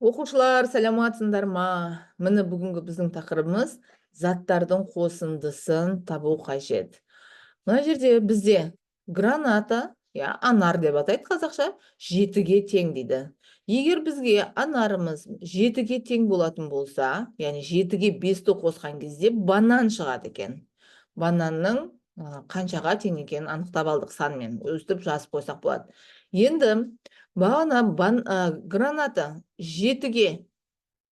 Оқушылар, саламатсыңдар ма? Міне бүгінгі біздің тақырыбымыз заттардың қосындысын табу қажет. Мына жерде бізде граната, анар деп атайды қазақша, 7-ге тең дейді. Егер бізге анарымыз 7-ге тең болатын болса, яғни 7-ге 5-ті қосқан кезде банан шығады екен. Бананның қаншаға тең екенін анықтап алдық санмен, өстіп жазып қойсақ болады. Енді бағана граната 7-ге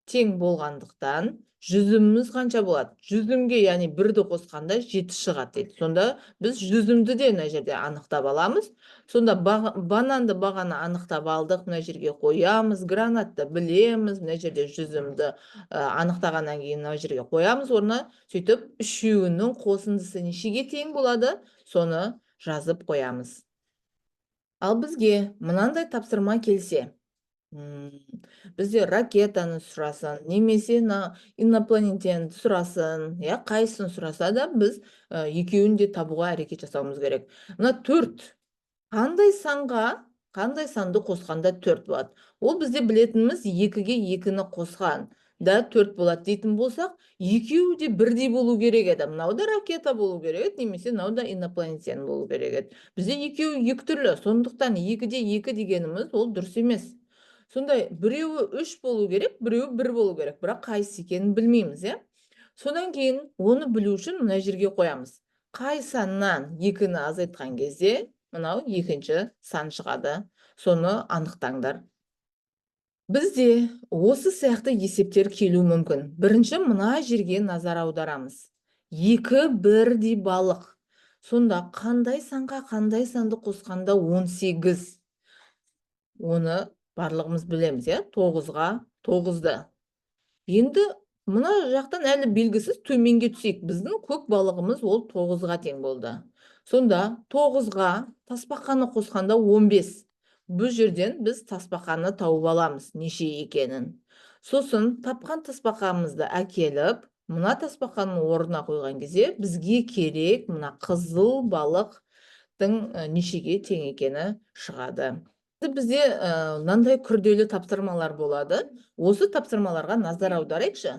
тең болғандықтан жүзіміміз қанша болады? Жүзімге, яғни 1-ді қосқанда 7 шығады дейді. Сонда біз жүзімді де мына жерде анықтап аламыз. Сонда бананды бағана анықтап алдық, мына жерге қоямыз, гранатты білеміз, мына жерде жүзімді анықтағаннан кейін мына жерге қоямыз орнына. Сөйтіп, үшеуінің қосындысы нешеге тең болады? Соны жазып қоямыз. Ал бізге мынандай тапсырма келсе, бізде ракетаны сұрасын, немесе инопланетянды сұрасын, қайсысын сұраса да біз екеуін де табуға әрекет жасауымыз керек. Мына 4. Қандай санды қосқанда 4 болады? Ол бізде білетініміз 2-ге 2-ні қосқан да 4 болады дейтін болсақ, екеуі де бірдей болу керек еді. Мынау да ракета болу керек еді, немесе мынау да инопланетян болу керек еді. Бізде екеуі екі түрлі, сондықтан 2-де 2 дегеніміз ол дұрыс емес. Сондай, біреуі 3 болу керек, біреуі 1 болу керек, бірақ қайсы екенін білмейміз, Содан кейін оны білу үшін мына жерге қоямыз. Қай саннан 2-ні азайтқан кезде мынау екінші сан шығады. Соны анықтаңдар. Бізде осы сияқты есептер келу мүмкін. Бірінші мына жерге назар аударамыз. 2 бірдей балық. Сонда қандай санға қандай санды қосқанда 18? Оны барлығымыз білеміз, 9-ға 9-ды. Енді мына жақтан әлі белгісіз, төменге түсейік. Біздің көк балығымыз ол 9-ға тең болды. Сонда 9-ға тасбақаны қосқанда 15. Бұл жерден біз тасбақаны тауып аламыз, неше екенін. Сосын тапқан тасбақамызды әкеліп, мына тасбақаның орнына қойған кезде бізге керек мына қызыл балықтың нешеге тең екені шығады. Бізде мынандай күрделі тапсырмалар болады. Осы тапсырмаларға назар аударайықшы.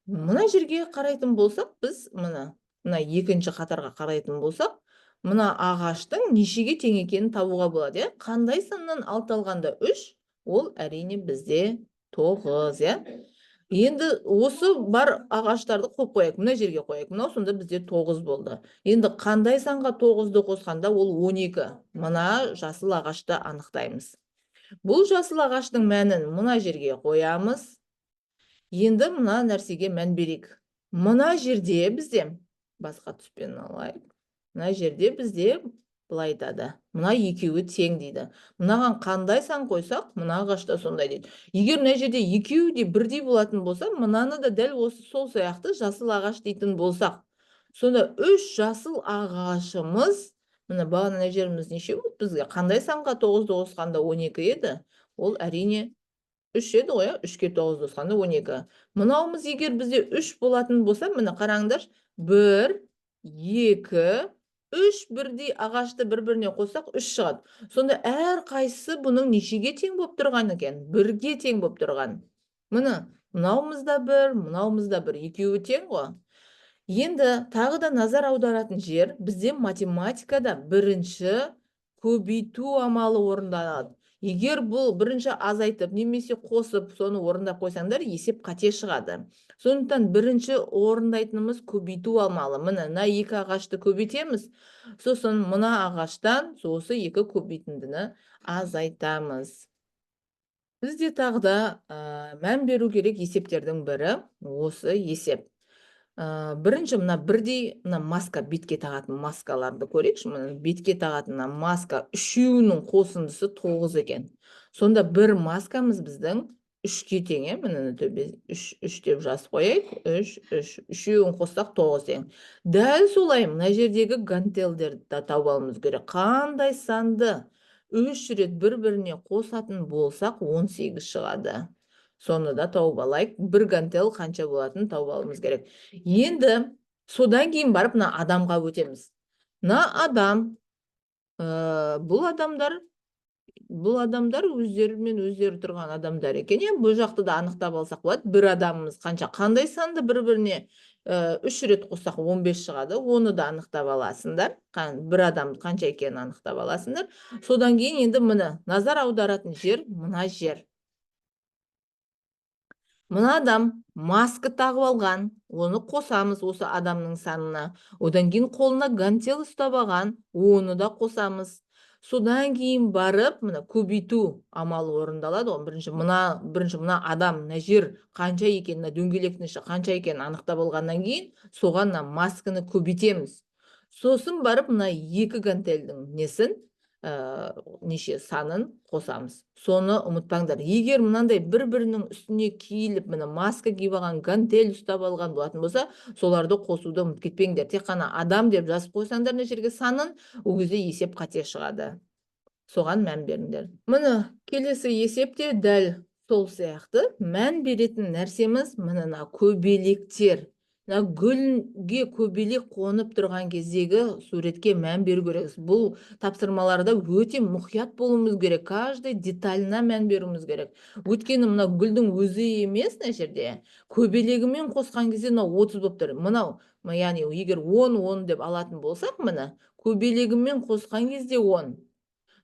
Мына жерге қарайтын болсақ, біз мына екінші қатарға қарайтын болсақ, мына ағаштың нешеге тең екенін табуға болады, Қандай саннан 6 алғанда 3, ол әрине бізде 9, Енді осы бар ағаштарды қойып қояйық, мына жерге қояйық. Мынау сонда бізде 9 болды. Енді қандай санға 9-ды қосқанда ол 12. Мына жасыл ағашты анықтаймыз. Бұл жасыл ағаштың мәнін мына жерге қоямыз. Енді мына нәрсеге мән берейік. Мына жерде бізде, басқа түспен алайық. Мына жерде бізде былай айтады. Мына екеуі тең дейді. Мынаған қандай сан қойсақ, мына ағашта сондай дейді. Егер мына жерде екеуі де бірдей болатын болса, мынаны да дәл осы сол сияқты жасыл ағаш дейтін болсақ. Сонда 3 жасыл ағашымыз, мына бағана жеріміз неше болды бізге? Қандай санға 9-ды қосқанда 12 еді? Ол әрине 3 еді ғой, 3-ге 9-ды қосқанда 12. Мынауымыз егер бізде 3 болатын болса, міне қараңдар, 1, 2, 3 бірдей ағашты бір-біріне қоссақ 3 шығады. Сонда әр қайсысы бұның нешеге тең болып тұрған екен? 1-ге тең болып тұрған. Міне, мынауымыз да 1, мынауымыз да 1, екеуі тең ғой. Енді тағы да назар аударатын жер, бізде математикада бірінші көбейту амалы орындалады. Егер бұл бірінші азайтып, немесе қосып, соны орындап қойсаңдар, есеп қате шығады. Сондықтан бірінші орындайтынымыз көбейту амалы. Міне, мына 2 ағашты көбейтеміз, сосын мына ағаштан осы 2 көбейтіндіні азайтамыз. Бізде тағы да мән беру керек есептердің бірі осы есеп. Бірінші мына бірдей маска, бетке тағатын маскаларды көрейікші. Бетке тағатын маска үшеуінің қосындысы 9 екен. Сонда бір маскамыз біздің 3-ке тең, міне 3 деп жазып қояйық. 3, үшеуін қоссақ 9 тең. Дәл солай мына жердегі гантельдерді тауып алуымыз керек. Қандай санды 3 рет бір-біріне қосатын болсақ 18 шығады. Соны да тауып алайық. Бір гантел қанша болатын тауып алуымыз керек. Енді содан кейін барып мына адамға өтеміз. Мына адам, бұл адамдар бұл адамдар өздерімен өздері тұрған адамдар екен. Енді бұл жақты да анықтап алсақ болады. Бір адамымыз қандай санды бір-біріне 3 рет қоссақ 15 шығады. Оны да анықтап аласыңдар. Бір адам қанша екенін анықтап аласыңдар. Содан кейін енді міне назар аударатын жер мына жер. Мына адам маска тағып алған, оны қосамыз осы адамның санына. Одан кейін қолына гантел ұстап алған, оны да қосамыз. Содан кейін барып, мына көбейту амалы орындалады. Бірінші мына адам, мына жер қанша екенін, дөңгелектің іші қанша екенін анықтап алғаннан кейін, соған масканы көбейтеміз. Сосын барып, мына екі гантельдің неше санын қосамыз. Соны ұмытпаңдар. Егер мынандай бір-бірінің үстіне киіліп, мына маска киіп алған, гантель ұстап алған болатын болса, соларды қосуды ұмытып кетпеңдер. Тек қана адам деп жазып қойсаңдар мына жерге санын, ол кезде есеп қате шығады. Соған мән беріңдер. Міне келесі есепте дәл сол сияқты мән беретін нәрсеміз мына көбелектер. Гүлге көбелек қонып тұрған кездегі суретке мән беру керек. Бұл тапсырмаларда өте мұқият болуымыз керек. Каждый деталына мән беруіміз керек. Өйткені мына гүлдің өзі емес, мына жерде көбелегімен қосқан кезде 30 болып тұр. Мынау, яғни егер 10 деп алатын болсақ, міне көбелегімен қосқан кезде 10.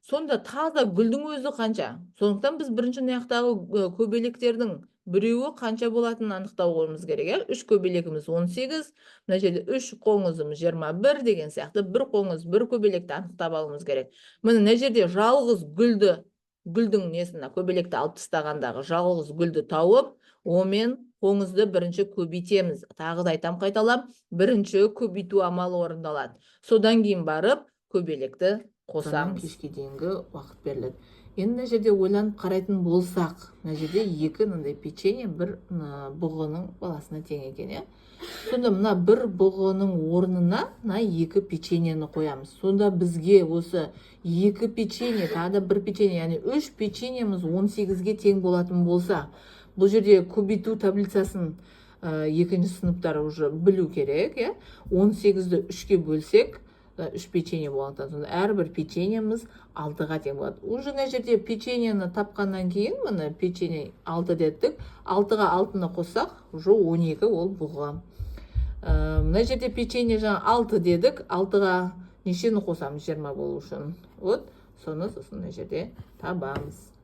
Сонда таза гүлдің өзі қанша? Сондықтан біз бірінші аяқтағы көбелектердің біреуі қанша болатынын анықтауымыз керек. 3 көбелегіміз 18, мына жерде 3 қоңызымыз 21 деген сияқты бір қоңыз, бір көбелекті анықтап алуымыз керек. Мына жерде жалғыз гүлдің көбелекті алып тастағандағы жалғыз гүлді тауып, онымен қоңызды бірінші көбейтеміз. Тағы да айтам, қайталап, бірінші көбейту амалы орындалады. Содан кейін барып көбелекті қосамыз. Кешке дейінгі уақыт беріледі. Енді мына жерде ойланып қарайтын болсақ, мына жерде екі мындай печенье бір бұғының баласына тең екен. Сонда мына бір бұғының орнына мына екі печеньені қоямыз. Сонда бізге осы екі печенье, тағы да бір печенье, яғни 3 печеньеміз 18-ге тең болатын болса, бұл жерде көбейту таблицасын екінші сыныптар уже білу керек. 18-ді 3-ке бөлсек, 3 печенье болғандықтан, сонда әрбір печеньеміз 6-ға тең болады. Уже мына жерде печеньені тапқаннан кейін, мына печенье 6 дедік, 6-ға 6-ны қоссақ, уже 12 ол бұғы. Мына жерде печенье 6 дедік, 6-ға нешені қосамыз 20 болу үшін. Соны мына жерде табамыз.